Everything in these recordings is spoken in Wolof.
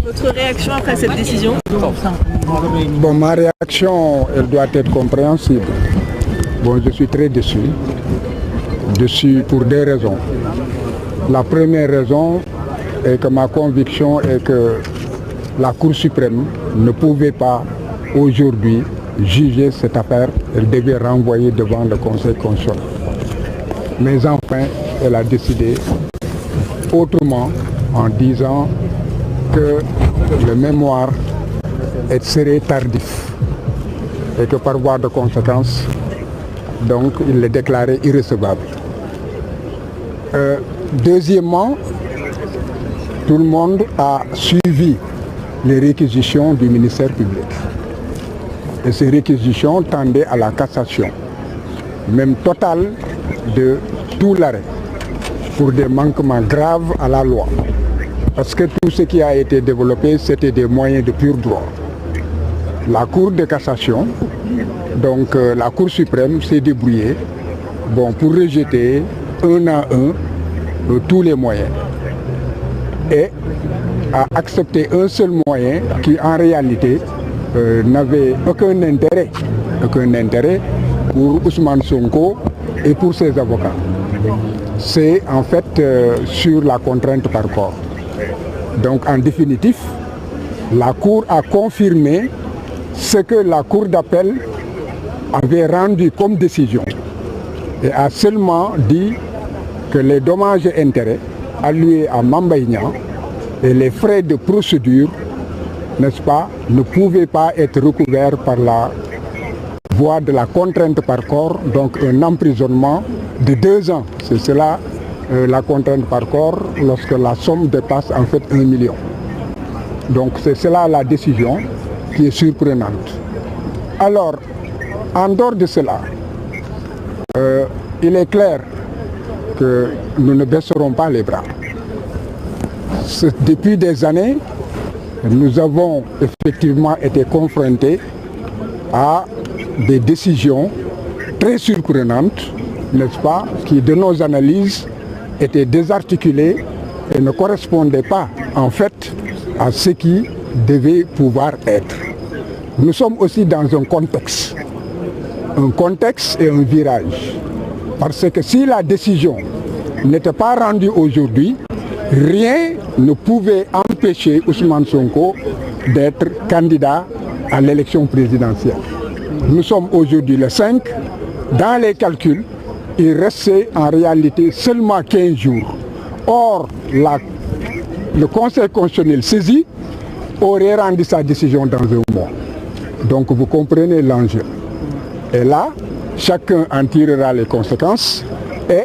Votre réaction après cette décision? Bon, ma réaction, elle doit être compréhensible. Bon, je suis très déçu. Déçu pour deux raisons. La première raison est que ma conviction est que la Cour suprême ne pouvait pas aujourd'hui juger cette affaire. Elle devait renvoyer devant le Conseil constitutionnel. Mais enfin, elle a décidé autrement en disant que le mémoire serait tardif et que par voie de conséquence, donc il le déclarait irrecevable. Deuxièmement, tout le monde a suivi les réquisitions du ministère public. Et ces réquisitions tendaient à la cassation, même totale, de tout l'arrêt, pour des manquements graves à la loi. Parce que tout ce qui a été développé, c'était des moyens de pur droit. La Cour de cassation, donc la Cour suprême s'est débrouillée pour rejeter un à un tous les moyens et a accepté un seul moyen qui en réalité n'avait aucun intérêt pour Ousmane Sonko et pour ses avocats. C'est en fait sur la contrainte par corps. Donc en définitif, la Cour a confirmé ce que la Cour d'appel avait rendu comme décision et a seulement dit que les dommages et intérêts alloués à Mame Mbaye Niang et les frais de procédure, n'est-ce pas, ne pouvaient pas être recouverts par la voie de la contrainte par corps, donc un emprisonnement de 2 ans. C'est cela la contrainte par corps lorsque la somme dépasse en fait 1 million. Donc c'est cela la décision qui est surprenante. Alors, en dehors de cela, il est clair que nous ne baisserons pas les bras. Depuis des années, nous avons effectivement été confrontés à des décisions très surprenantes, n'est-ce pas, qui de nos analyses étaient désarticulées et ne correspondaient pas en fait à ce qui devait pouvoir être. Nous sommes aussi dans un contexte et un virage. Parce que si la décision n'était pas rendue aujourd'hui, rien ne pouvait empêcher Ousmane Sonko d'être candidat à l'élection présidentielle. Nous sommes aujourd'hui le 5. Dans les calculs, il restait en réalité seulement 15 jours. Or, le Conseil constitutionnel saisi aurait rendu sa décision dans un mois. Donc vous comprenez l'enjeu. Et là, chacun en tirera les conséquences. Et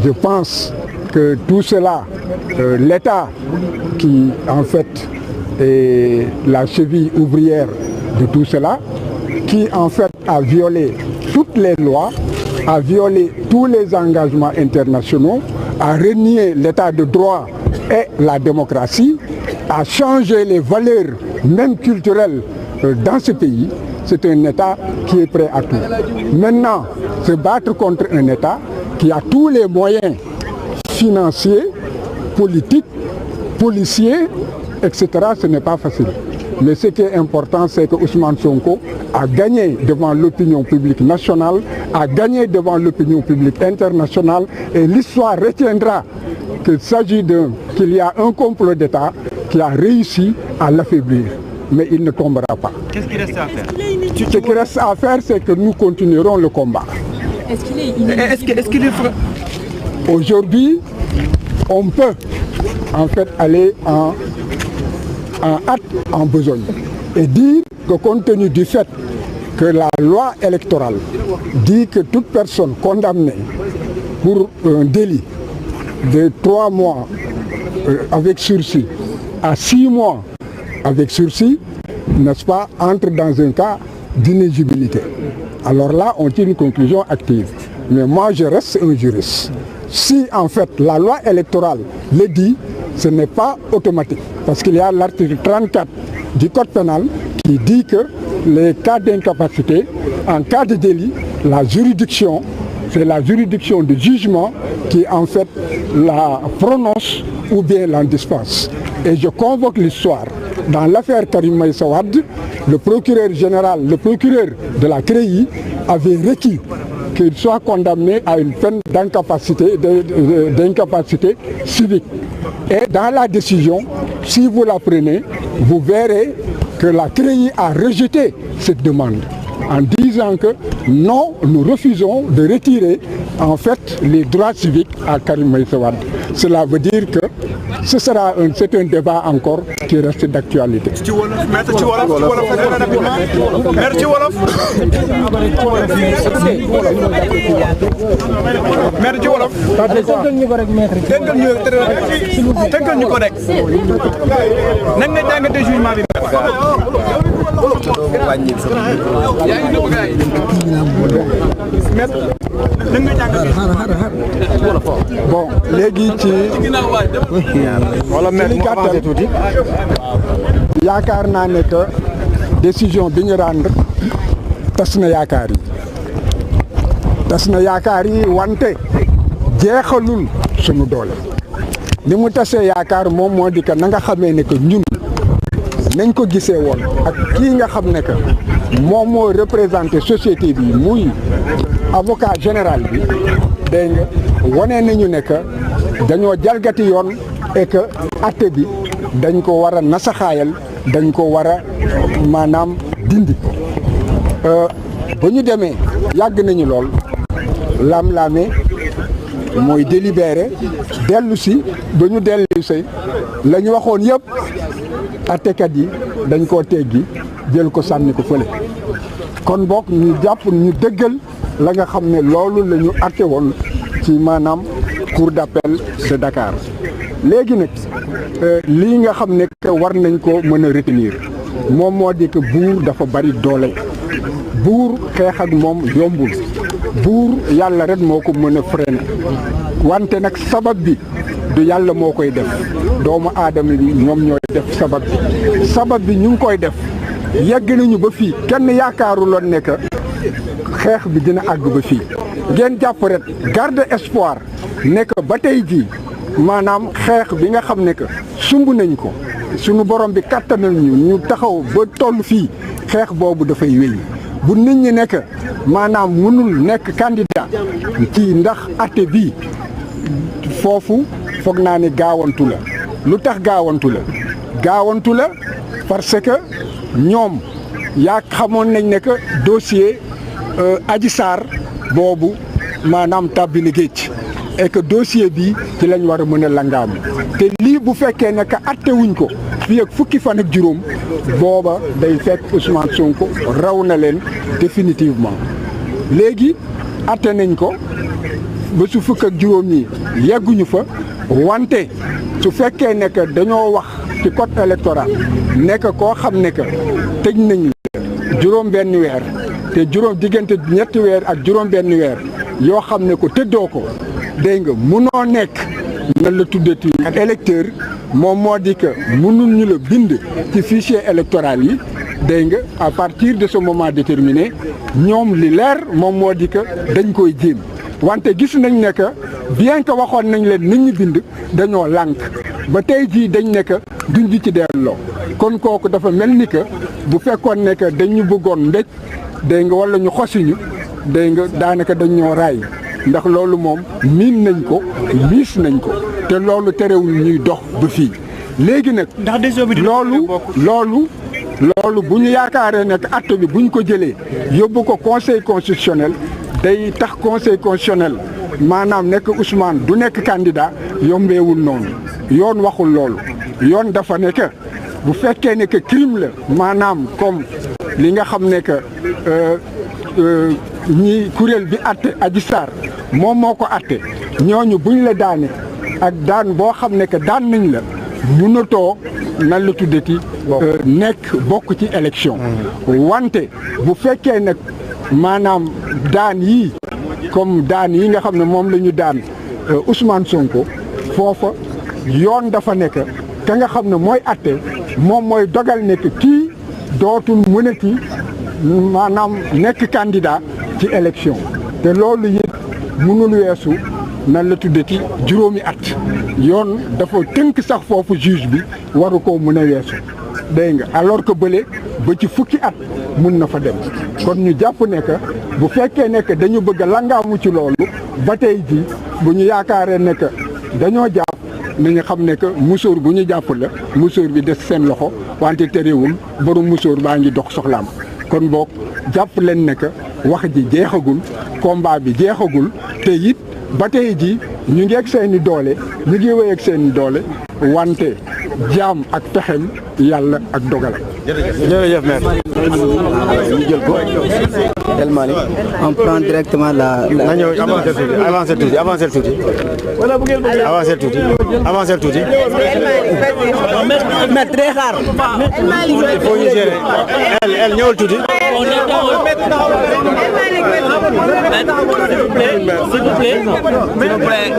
je pense que tout cela, l'État qui en fait est la cheville ouvrière de tout cela, qui en fait a violé toutes les lois, a violé tous les engagements internationaux, a renié l'état de droit et la démocratie, a changé les valeurs même culturelles dans ce pays. C'est un État qui est prêt à tout. Maintenant, se battre contre un État qui a tous les moyens financiers, politiques, policiers, etc., ce n'est pas facile. Mais ce qui est important, c'est que Ousmane Sonko a gagné devant l'opinion publique nationale, a gagné devant l'opinion publique internationale, et l'histoire retiendra qu'il y a un complot d'État qui a réussi à l'affaiblir. Mais il ne tombera pas. Qu'est-ce qu'il reste à faire? Ce qui reste à faire, c'est que nous continuerons le combat. Est-ce qu'il est Aujourd'hui, on peut en fait aller en hâte en besogne et dire que compte tenu du fait que la loi électorale dit que toute personne condamnée pour un délit de 3 mois avec sursis à 6 mois avec sursis, n'est-ce pas, entre dans un cas d'inéligibilité. Alors là, on tire une conclusion active. Mais moi, je reste un juriste. Si en fait la loi électorale le dit, ce n'est pas automatique. Parce qu'il y a l'article 34 du Code pénal qui dit que les cas d'incapacité, en cas de délit, la juridiction, c'est la juridiction de jugement qui en fait la prononce ou bien l'en dispense. Et je convoque l'histoire. Dans l'affaire Karim Meïssa Wade, le procureur de la CREI avait requis qu'il soit condamné à une peine d'incapacité civique. Et dans la décision, si vous la prenez, vous verrez que la CREI a rejeté cette demande en disant que non, nous refusons de retirer en fait les droits civiques à Karim Meïssa Wade. Cela veut dire que c'est un débat encore qui reste d'actualité. Bon, léegi ci yaakaar naa ne que décision bi ñu rendre tas na yaakaar yi wante jeexalul sunu doole ni mu tasee yaakaar moom moo di que na nga xamee ne que ñun nañ ko gisee woon ak kii nga xam ne que moom moo représenté société bi muy avocat général bi dégg nga wane nañu ne que dañoo jalgati yoon et que atte bi dañ ko war a nasaxaayal dañ ko war a maanaam dindi ba ñu demee yàgg nañu lool lam-laame mooy délibéré dellu si ba ñu dellu si la ñu waxoon yëpp attekat yi dañ koo teggi jël ko sànni ko fële kon bokk ñu jàpp ñu dëggal la nga xam ne loolu la ñu atte woon ci maanaam cour d'appel de Dakar léegi nag lii nga xam ne que war nañ ko mën a retenir moom moo di que buur dafa bari doole buur xeex ak moom yombul buur yàlla rek moo ko mën a freiner wante nag sabab bi du yàlla moo koy def doomu aadama bi ñoom ñooy def sabab bi ñu ngi koy def yegg nañu ba fii kenn yaakaaruloon ne que xeex bi dina àgg ba fii ngeen jàpp rek garde espoir ne que ba tey jii maanaam xeex bi nga xam ne que sumb nañ ko sunu borom bi kattanal ñu taxaw ba toll fii xeex boobu dafay wéy bu nit ñi nekk maanaam mënul nekk candidat ci ndax atte bii foofu foog naa ne gaawantu la lu tax gaawantu la parce que ñoom yaa xamoon nañ ne que dossier Adji Sarr boobu maanaam tàbbi na géej et que dossier bi ci lañ war a mën a langaamu te lii bu fekkee ne que attewuñ ko fii ak fukki fan ak juróom booba day fekk Ousmane Sonko raw na leen définitivement léegi atte nañ ko ba su fukk ak juróom yi yegguñu fa wante su fekkee ne que dañoo wax ci code électoral nekk koo xam ne que tëj nañ la juróom benn weer te diggante ñetti weer ak juróom benn weer yoo xam ne ko tëddoo ko dégg nga munoo nekk nan la tuddati ak électeur moom moo di que mënul ñu la bind ci fichier électoral yi dégg nga à partir de ce moment déterminé ñoom li leer moom moo di que dañ koy jéem wante gis nañ ne que bien que waxoon nañ leen nit ñi bind dañoo lànk ba tey jii dañ ne que duñ ci delloo kon kooku dafa mel ni que bu fekkoon ne que dañu bëggoon mbéj dégg nga wala ñu xosiñu dégg nga daanaka dañ ñoo raay ndax loolu moom miin nañ ko miis nañ ko te loolu terewul ñuy dox ba fii léegi nag loolu bu ñu yaakaaree ne acte bi bu ñu ko jëlee yóbbu ko conseil constitutionnel day tax conseil constitutionnel maanaam nekk Ousmane du nekk candidat yombeewul noonu yoon waxul loolu yoon dafa ne que bu fekkee ne que crime la maanaam comme li nga xam ne que ñi kuréel bi atte Adji Sarr moom moo ko atte ñooñu buñ la daane ak daan boo xam ne que daan nañ la mënatoo nan la tuddati nekk bokk ci élection wante bu fekkee nag maanaam daan yii comme daan yi nga xam ne moom la ñu daan Ousmane Sonko foofa yoon dafa nekk ka nga xam ne mooy atte moom mooy dogal nekk kii dootul mënati maanaam nekk candidat ci élection te loolu it mënul weesu nan la tuddati juróomi at yoon dafa tënk sax foofu juge bi waru ko mën a weesu dégg nga alors que bële ba ci fukki at mun na fa dem kon ñu jàpp ne que bu fekkee ne que dañu bëgg a langaamu ci loolu ba tey ji bu ñu yaakaaree ne que dañoo jàpp nañu xam ne que musóor bu ñu jàpp la musóor bi des seen loxo wante terewul borom musóor baa ngi dox soxlaam kon boog jàpp leen ne que wax ji jeexagul combat bi jeexagul te it ba tey ji ñu ngi ak seeni doole ñu ngi wéy ak seeni doole wante jaam ak pexem yàlla ak dogalam. jërëjëf maître. ñu jël ko El Malick. On prend directement la. na ñëw avancer tuuti avancer tuuti. avancer tuuti avancer tuuti. Maître day xaar. il faut ñu gérer El ñëwal tuuti. S'il vous plaît.